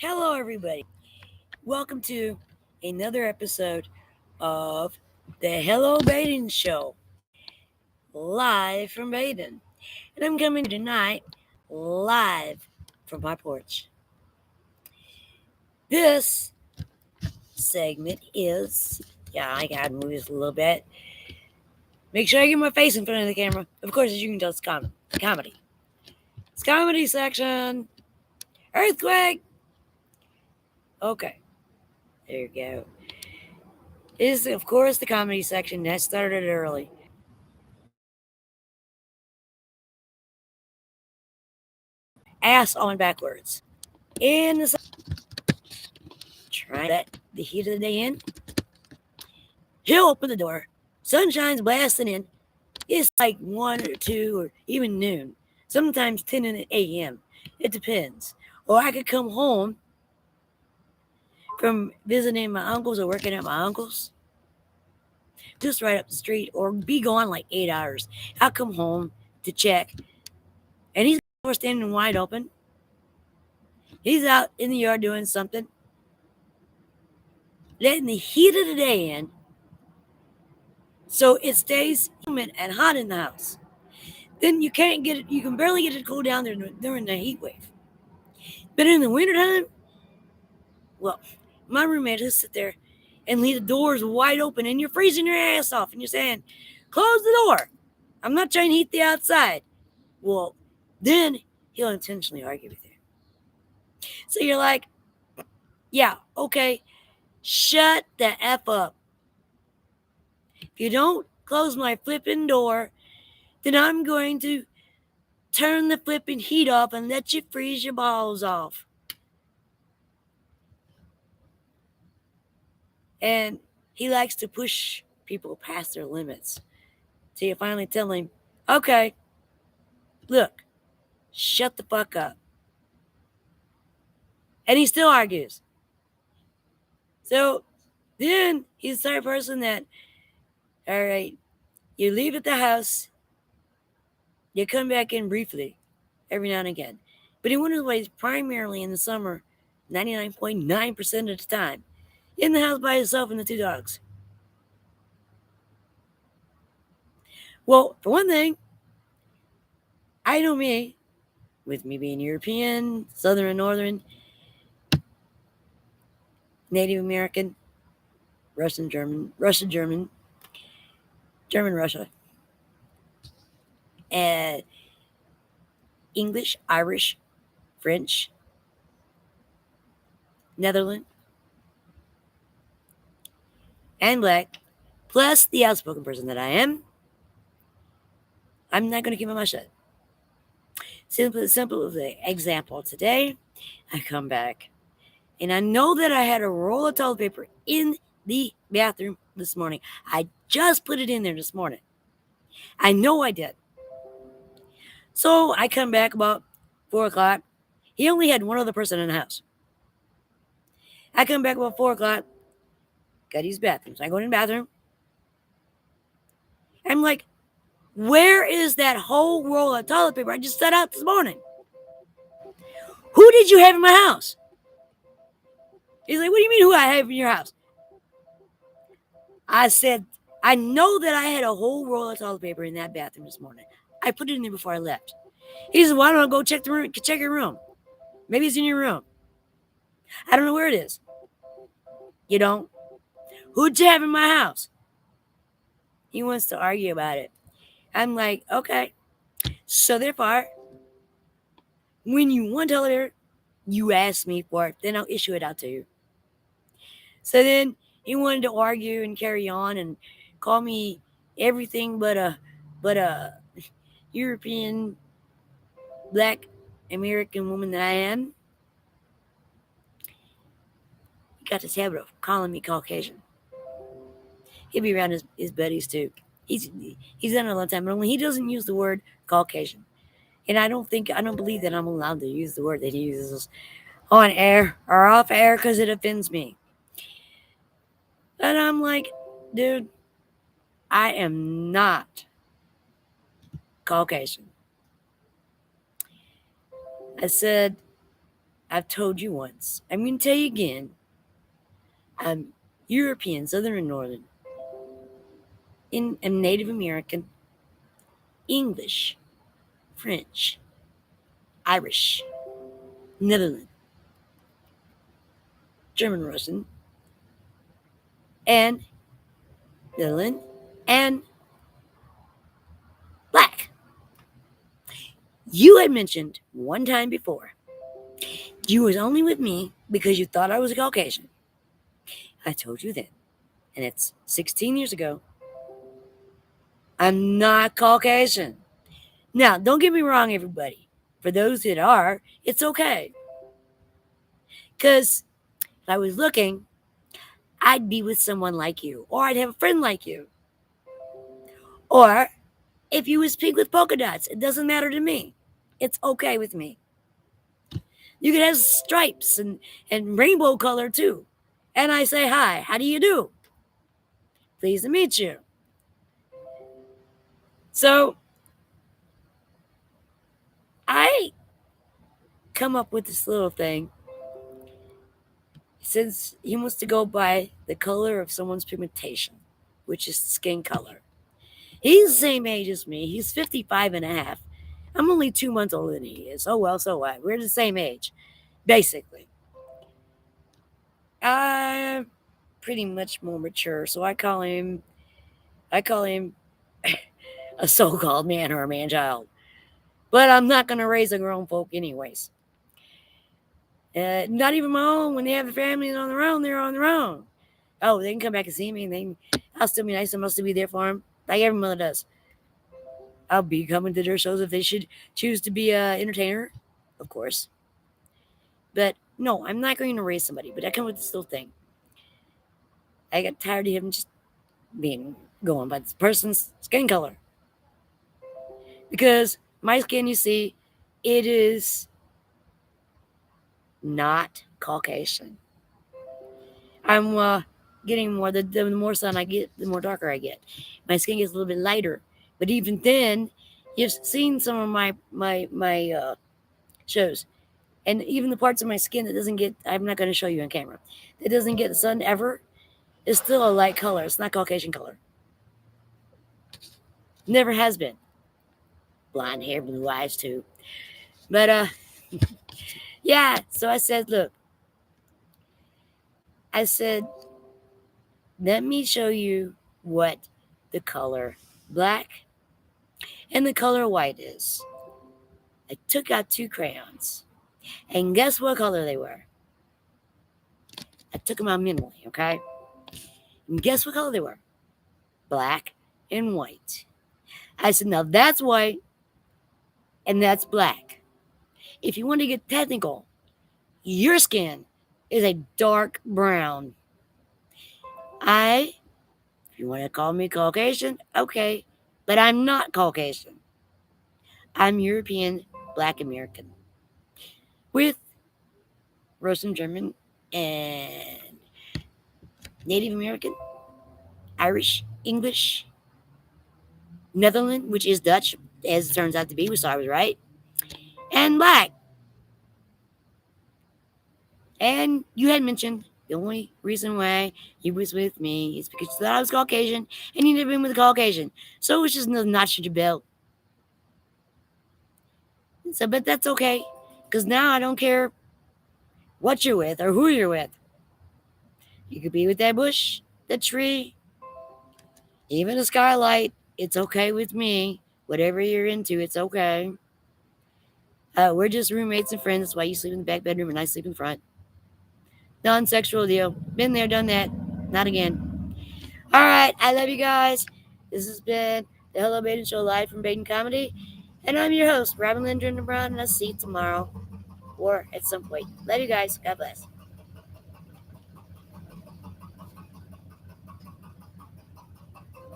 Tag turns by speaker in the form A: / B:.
A: Hello, everybody. Welcome to another episode of the HelloBaden Show, live from Baden. And I'm coming to you tonight live from my porch. This segment is, I gotta move this a little bit. Make sure I get my face in front of the camera. Of course, as you can tell, it's comedy. It's comedy section. Earthquake. Okay, there you go. It is, of course, the comedy section that started early. Ass on backwards. In the trying to let the heat of the day in. He'll open the door. Sunshine's blasting in. It's like 1 or 2 or even noon. Sometimes 10 a.m. It depends. Or I could come home from visiting my uncles or working at my uncle's just right up the street or be gone like 8 hours. I'll come home to check and he's standing wide open. He's out in the yard doing something, letting the heat of the day in so it stays humid and hot in the house. Then you can't get it, you can barely get it to cool down during the heat wave. But in the wintertime, well, my roommate will sit there and leave the doors wide open and you're freezing your ass off and you're saying, close the door. I'm not trying to heat the outside. Well, then he'll intentionally argue with you. So you're like, yeah, okay, shut the F up. If you don't close my flipping door, then I'm going to turn the flipping heat off and let you freeze your balls off. And he likes to push people past their limits. So you finally tell him, okay, look, shut the fuck up. And he still argues. So then he's the type of person that, all right, you leave at the house, you come back in briefly every now and again. But he wonders why he's primarily in the summer, 99.9% of the time, in the house by himself and the 2 dogs. Well, for one thing, I know me, with me being European, Southern and Northern, Native American, Russian, German, German, Russia, and English, Irish, French, Netherlands, and Black, plus the outspoken person that I am. I'm not going to keep my mouth shut. Simple as the example. Today, I come back, and I know that I had a roll of toilet paper in the bathroom this morning. I just put it in there this morning. I know I did. So I come back about 4 o'clock. He only had one other person in the house. I come back about 4 o'clock. Got his bathroom. So I go in the bathroom. I'm like, where is that whole roll of toilet paper I just set out this morning? Who did you have in my house? He's like, what do you mean who I have in your house? I said, I know that I had a whole roll of toilet paper in that bathroom this morning. I put it in there before I left. He said, why don't I go check the room? Check your room. Maybe it's in your room. I don't know where it is. You don't? Who'd you have in my house? He wants to argue about it. I'm like, okay. So therefore, when you want toilet paper, you ask me for it. Then I'll issue it out to you. So then he wanted to argue and carry on and call me everything but a European Black American woman that I am. He got this habit of calling me Caucasian. He'll be around his buddies too. He's done it a long time, but only he doesn't use the word Caucasian. And I don't believe that I'm allowed to use the word that he uses on air or off air because it offends me. And I'm like, dude, I am not Caucasian. I said, I've told you once. I'm going to tell you again. I'm European, Southern and Northern. I'm Native American, English, French, Irish, Netherlands, German, Russian, and Netherlands, and black. You had mentioned one time before you was only with me because you thought I was a Caucasian. I told you then, and it's 16 years ago. I'm not Caucasian. Now, don't get me wrong, everybody. For those that are, it's okay. Because if I was looking, I'd be with someone like you, or I'd have a friend like you. Or if you was pink with polka dots, it doesn't matter to me. It's okay with me. You could have stripes and rainbow color too. And I say, hi, how do you do? Pleased to meet you. So I come up with this little thing. Since he wants to go by the color of someone's pigmentation, which is skin color. He's the same age as me. He's 55 and a half. I'm only 2 months older than he is. Oh, well, so what? We're the same age, basically. I'm pretty much more mature, so I call him a so-called man or a man-child. But I'm not going to raise a grown folk anyways. Not even my own. When they have the families on their own, they're on their own. Oh, they can come back and see me, and I'll still be nice. I'll still be there for them, like every mother does. I'll be coming to their shows if they should choose to be an entertainer, of course. But no, I'm not going to raise somebody. But I come with this little thing. I got tired of him just being going by this person's skin color, because my skin, you see, it is not Caucasian. I'm getting more. The more sun I get, the more darker I get. My skin gets a little bit lighter. But even then, you've seen some of my shows, and even the parts of my skin that doesn't get. I'm not going to show you on camera. That doesn't get the sun ever. It's still a light color. It's not Caucasian color. Never has been. Blonde hair, blue eyes too. But yeah. So I said, look. I said, let me show you what the color black and the color white is. I took out 2 crayons, and guess what color they were? I took them out mentally, okay? And guess what color they were? Black and white. I said, now that's white and that's black. If you want to get technical, your skin is a dark brown. If you want to call me Caucasian, okay, but I'm not Caucasian. I'm European, Black American, with Russian, German, and Native American, Irish, English, Netherlands, which is Dutch, as it turns out to be, so I was right, and black. And you had mentioned the only reason why you was with me is because you thought I was Caucasian, and you never been with a Caucasian. So it was just another notch in your belt. So, but that's okay, because now I don't care what you're with or who you're with. You could be with that bush, the tree, even a skylight. It's okay with me. Whatever you're into, it's okay. We're just roommates and friends. That's why you sleep in the back bedroom and I sleep in front. Non-sexual deal. Been there, done that. Not again. All right. I love you guys. This has been the Hello Baden Show live from Baden Comedy. And I'm your host, Robin Lindgren Brown, and I'll see you tomorrow or at some point. Love you guys. God bless.